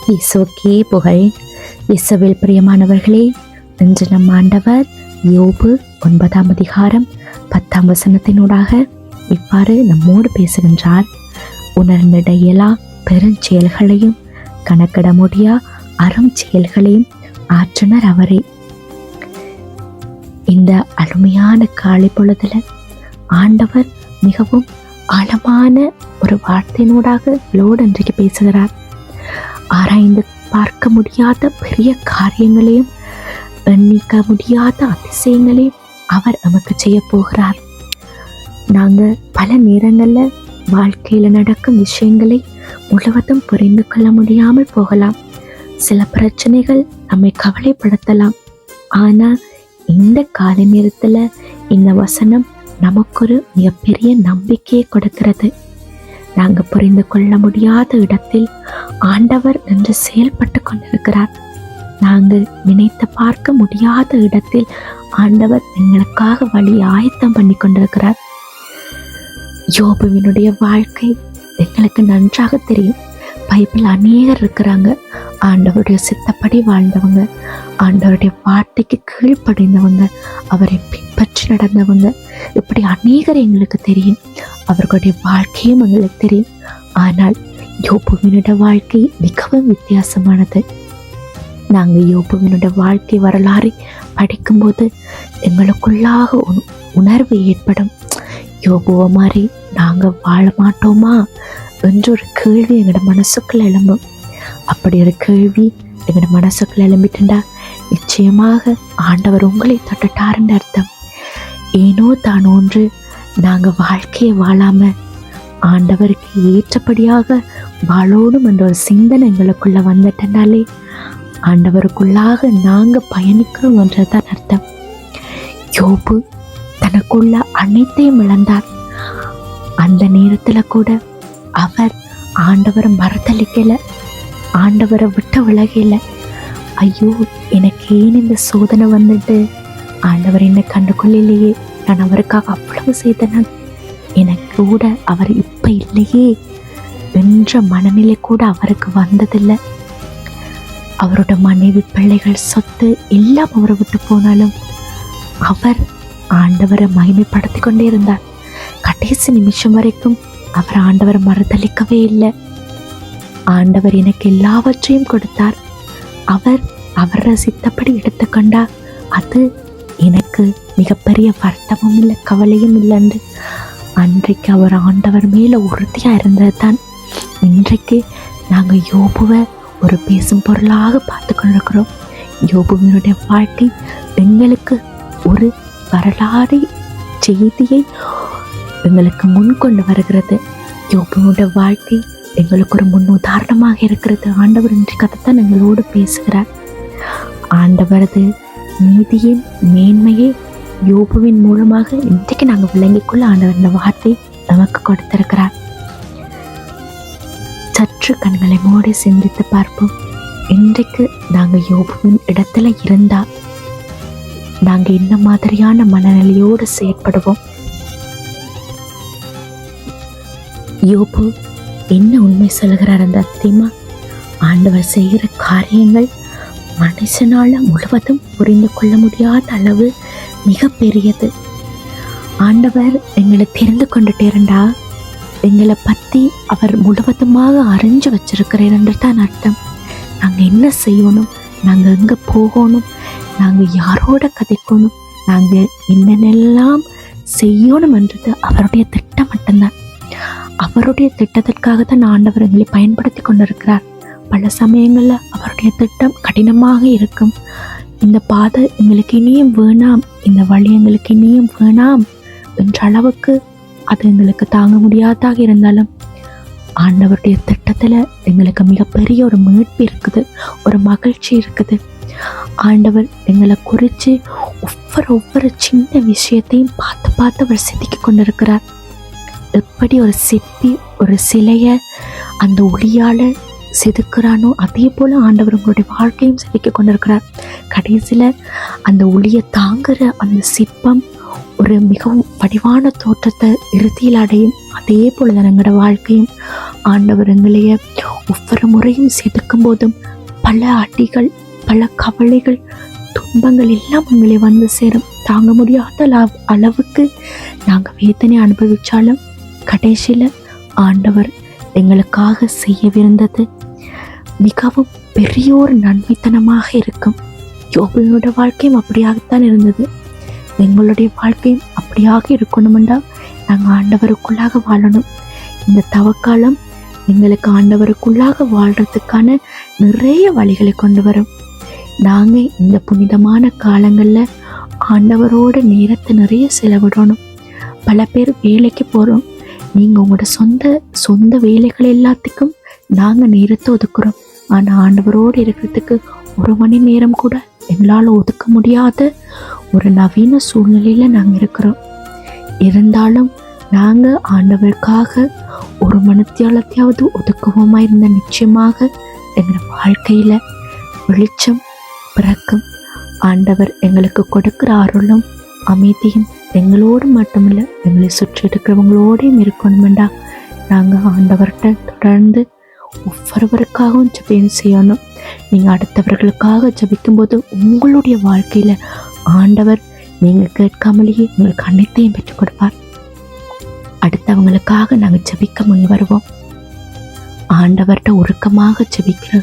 இயேசுவுக்கே புகழ். இயேசுவில் பிரியமானவர்களே, இன்று நம் ஆண்டவர் யோபு 9ஆம் அதிகாரம் 10ஆம் வசனத்தினூடாக இவ்வாறு நம்மோடு பேசுகின்றார். உணர்ந்திட இயலா பெருஞ்செயல்களையும் கணக்கிட முடியா அரும் செயல்களையும் ஆற்றினர் அவரே. இந்த அருமையான காலை பொழுதுல ஆண்டவர் மிகவும் ஆழமான ஒரு வார்த்தையினூடாக லோடு இன்றைக்கு பேசுகிறார். ஆராய்ந்து பார்க்க முடியாத பெரிய காரியங்களையும் எண்ணிக்க முடியாத அதிசயங்களையும் அவர் நமக்கு செய்ய போகிறார். நாங்கள் பல நேரங்களில் வாழ்க்கையில் நடக்கும் விஷயங்களை முழுவதும் புரிந்து கொள்ள முடியாமல் போகலாம். சில பிரச்சனைகள் நம்மை கவலைப்படுத்தலாம். ஆனால் இந்த கால நேரத்தில் இந்த வசனம் நமக்கொரு மிகப்பெரிய நம்பிக்கையை கொடுக்கிறது. நாங்கள் புரிந்து கொள்ள முடியாத இடத்தில் ஆண்டவர் நின்று செயல்பட்டு கொண்டிருக்கிறார். நாங்கள் நினைத்து பார்க்க முடியாத இடத்தில் ஆண்டவர் எங்களுக்காக வழி ஆயத்தம் பண்ணி கொண்டிருக்கிறார். யோபுவினுடைய வாழ்க்கை எங்களுக்கு நன்றாக தெரியும். பைபிள் அநேகர் இருக்கிறாங்க, ஆண்டவருடைய சித்தப்படி வாழ்ந்தவங்க, ஆண்டவருடைய வார்த்தைக்கு கீழ்ப்படைந்தவங்க, அவரை பின்பற்றி நடந்தவங்க, இப்படி அநேகர் எங்களுக்கு தெரியும். அவர்களுடைய வாழ்க்கையும் எங்களுக்கு தெரியும். ஆனால் யோபுவினுடைய வாழ்க்கை மிகவும் வித்தியாசமானது. நாங்கள் யோபுவினுடைய வாழ்க்கை வரலாறை படிக்கும்போது எங்களுக்குள்ளாக உணர்வு ஏற்படும். யோபுவை மாதிரி நாங்கள் வாழ மாட்டோமா என்ற ஒரு கேள்வி எங்களோட மனசுக்குள்ள எழும்பும். அப்படி ஒரு கேள்வி எங்களோட மனசுக்குள்ள எழும்பிட்டுண்டா நிச்சயமாக ஆண்டவர் உங்களை தொட்டுட்டாருன்னு அர்த்தம். ஏனோ தானோன்று நாங்கள் வாழ்க்கையை வாழாம ஆண்டவருக்கு ஏற்றபடியாக வாழணும் என்ற ஒரு சிந்தனை எங்களுக்குள்ள வந்துட்டனாலே ஆண்டவருக்குள்ளாக நாங்கள் பயணிக்கிறோம் என்றதான் அர்த்தம். யோபு தனக்குள்ள அனைத்தையும் இழந்தார். அந்த நேரத்தில் கூட அவர் ஆண்டவரை மறுதளிக்கல, ஆண்டவரை விட்டு விலகல. ஐயோ, எனக்கு ஏன் இந்த சோதனை வந்துட்டு, ஆண்டவர் என்னை கண்டுகொள்ளலையே, நான் அவருக்காக அவ்வளவு செய்தேன், எனக்கு கூட அவர் இப்ப இல்லையே என்ற மனநிலை கூட அவருக்கு வந்ததில்லை. அவரோட மனைவி, பிள்ளைகள், சொத்து எல்லாம் அவரை விட்டு போனாலும் அவர் ஆண்டவரை மகிமைப்படுத்தி கொண்டே இருந்தார். கடைசி நிமிஷம் வரைக்கும் அவர் ஆண்டவரை மறுதளிக்கவே இல்லை. ஆண்டவர் எனக்கு எல்லாவற்றையும் கொடுத்தார், அவர் ரசித்தபடி எடுத்துக்கொண்டார், அது எனக்கு மிகப்பெரிய வருத்தமும் இல்லை, கவலையும் இல்லைன்னு அன்றைக்கு அவர் ஆண்டவர் மேலே உறுதியாக இருந்தது தான் இன்றைக்கு நாங்கள் யோபுவை ஒரு பேசும் பொருளாக பார்த்து கொண்டிருக்கிறோம். யோபுவினுடைய வாழ்க்கை எங்களுக்கு ஒரு வரலாறு செய்தியை எங்களுக்கு முன் கொண்டு வருகிறது. யோபுவினுடைய வாழ்க்கை எங்களுக்கு ஒரு முன் உதாரணமாக இருக்கிறது. ஆண்டவர் இன்றைக்கு அதைத்தான் எங்களோடு பேசுகிறார். ஆண்டவரது நீதியின் மேன்மையை யோபுவின் மூலமாக இன்றைக்கு நாங்கள் விளங்கிக்கொள்ள ஆண்டவர் இந்த வார்த்தை நமக்கு கொடுத்திருக்கிறார். சற்று கண்களை மூடி சிந்தித்து பார்ப்போம். இன்றைக்கு நாங்கள் யோபுவின் இடத்துல இருந்தா நாங்கள் என்ன மாதிரியான மனநிலையோடு செயற்படுவோம்? யோபு என்ன உண்மை சொல்கிறார் அந்த அத்தியமா? ஆண்டவர் செய்கிற காரியங்கள் மனுஷனால முழுவதும் புரிந்து கொள்ள முடியாத அளவு மிக பெரியது. ஆண்டவர் எங்களை தெரிந்து கொண்டுட்டேரண்டா, எங்களை பற்றி அவர் முழுவதுமாக அறிஞ்சு வச்சிருக்கிறேன் என்று தான் அர்த்தம். நாங்கள் என்ன செய்யணும், நாங்கள் எங்கே போகணும், நாங்கள் யாரோட கதைக்கணும், நாங்கள் என்னென்னெல்லாம் செய்யணும் என்றது அவருடைய திட்டம் மட்டும்தான். அவருடைய திட்டத்திற்காக தான் ஆண்டவர் எங்களை பயன்படுத்தி கொண்டிருக்கிறார். பல சமயங்களில் அவருடைய திட்டம் கடினமாக இருக்கும். இந்த பாதை எங்களுக்கு இனியும் வேணாம், இந்த வழி எங்களுக்கு இனியும் வேணாம் என்ற அளவுக்கு அது எங்களுக்கு தாங்க முடியாதாக இருந்தாலும் ஆண்டவருடைய திட்டத்தில் எங்களுக்கு மிகப்பெரிய ஒரு மீட்பு இருக்குது, ஒரு மகிழ்ச்சி இருக்குது. ஆண்டவர் எங்களை குறித்து ஒவ்வொரு சின்ன விஷயத்தையும் பார்த்து அவர் செதுக்கி கொண்டிருக்கிறார். எப்படி ஒரு சிற்பி ஒரு சிலையை அந்த ஒளியால் செதுக்கிறானோ அதே போல் ஆண்டவர் உங்களுடைய வாழ்க்கையும் செதுக்கி கொண்டிருக்கிறார். கடைசியில் அந்த ஒளியை தாங்குகிற அந்த சிற்பம் ஒரு மிகவும் வடிவான தோற்றத்தை இறுதியில் அடையும். அதே போலதான் எங்களோட வாழ்க்கையும் ஆண்டவர் எங்களைய ஒவ்வொரு முறையும் செதுக்கும் போதும் பல அடிகள், பல கவலைகள், துன்பங்கள் எல்லாம் எங்களை வந்து சேரும். தாங்க முடியாத அளவுக்கு நாங்கள் வேதனை அனுபவிச்சாலும் கடைசியில் ஆண்டவர் எங்களுக்காக செய்யவிருந்தது மிகவும் பெரிய ஒரு நன்மைத்தனமாக இருக்கும். யோபுவினோட வாழ்க்கையும் அப்படியாகத்தான் இருந்தது. எங்களுடைய வாழ்க்கையும் அப்படியாக இருக்கணுமெண்டா நாங்கள் ஆண்டவருக்குள்ளாக வாழணும். இந்த தவக்காலம் எங்களுக்கு ஆண்டவருக்குள்ளாக வாழ்கிறதுக்கான நிறைய வழிகளை கொண்டு வரும். நாங்கள் இந்த புனிதமான காலங்களில் ஆண்டவரோட நேரத்தை நிறைய செலவிடணும். பல பேர் வேலைக்கு போகிறோம். நீங்கள் உங்களோட சொந்த வேலைகள் எல்லாத்துக்கும் நாங்கள் நேரத்தை ஒதுக்குறோம். ஆனால் ஆண்டவரோடு இருக்கிறதுக்கு 1 மணி நேரம் கூட எங்களால் ஒதுக்க முடியாத ஒரு நவீன சூழ்நிலையில் நாங்கள் இருக்கிறோம். இருந்தாலும் நாங்கள் ஆண்டவருக்காக 1 மணித்தியாலத்தையாவது ஒதுக்குவோமா இருந்தால் நிச்சயமாக எங்களோட வாழ்க்கையில் வெளிச்சம் பிறக்கும். ஆண்டவர் எங்களுக்கு கொடுக்குற அருளும் அமைதியும் எங்களோடு மட்டுமில்லை, எங்களை சுற்றி இருக்கிறவங்களோடையும் இருக்கணுமெண்டா நாங்கள் ஆண்டவர்கிட்ட தொடர்ந்து ஒவ்வொருவருக்காகவும் ஜெபம் செய்யணும். நீங்கள் அடுத்தவர்களுக்காக ஜெபிக்கும்போது உங்களுடைய வாழ்க்கையில் ஆண்டவர் நீங்கள் கேட்காமலேயே உங்களுக்கு அனைத்தையும் பெற்றுக் கொடுப்பார். அடுத்தவங்களுக்காக நாங்கள் ஜெபிக்க முன் வருவோம். ஆண்டவர்கிட்ட உருக்கமாக ஜெபிக்கிற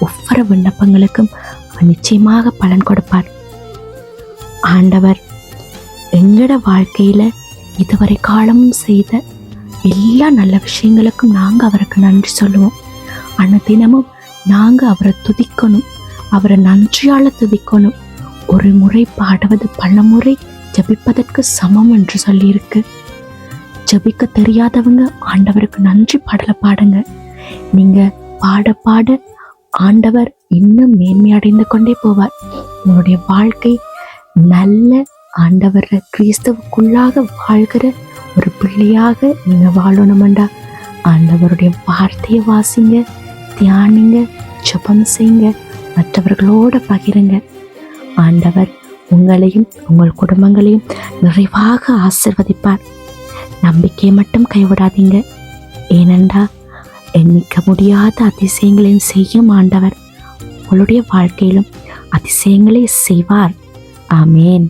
ஒவ்வொரு விண்ணப்பங்களுக்கும் நிச்சயமாக பலன் கொடுப்பார். ஆண்டவர் எங்களோட வாழ்க்கையில் இதுவரை காலமும் செய்த எல்லா நல்ல விஷயங்களுக்கும் நாங்கள் அவருக்கு நன்றி சொல்லுவோம். ஆனால் தினமும் நாங்கள் அவரை துதிக்கணும், அவரை நன்றியால் துதிக்கணும். ஒரு முறை பாடுவது பல முறை ஜபிப்பதற்கு சமம் என்று சொல்லியிருக்கு. ஜபிக்க தெரியாதவங்க ஆண்டவருக்கு நன்றி பாடலை பாடுங்க. நீங்கள் பாட பாட ஆண்டவர் இன்னும் மேன்மையடைந்து கொண்டே போவார். உங்களுடைய வாழ்க்கை நல்ல ஆண்டவர் கிறிஸ்துவுக்குள்ளாக வாழ்கிற ஒரு பிள்ளையாக நீங்கள் வாழணுமெண்டா ஆண்டவருடைய வார்த்தையை வாசிங்க, தியானிங்க, ஜெபம் செய்யுங்க, மற்றவர்களோடு பகிருங்க. ஆண்டவர் உங்களையும் உங்கள் குடும்பங்களையும் நிறைவாக ஆசிர்வதிப்பார். நம்பிக்கையை மட்டும் கைவிடாதீங்க. ஏனென்றால் எண்ணிக்க முடியாத அதிசயங்களையும் செய்யும் ஆண்டவர் உங்களுடைய வாழ்க்கையிலும் அதிசயங்களை செய்வார். ஆமேன்.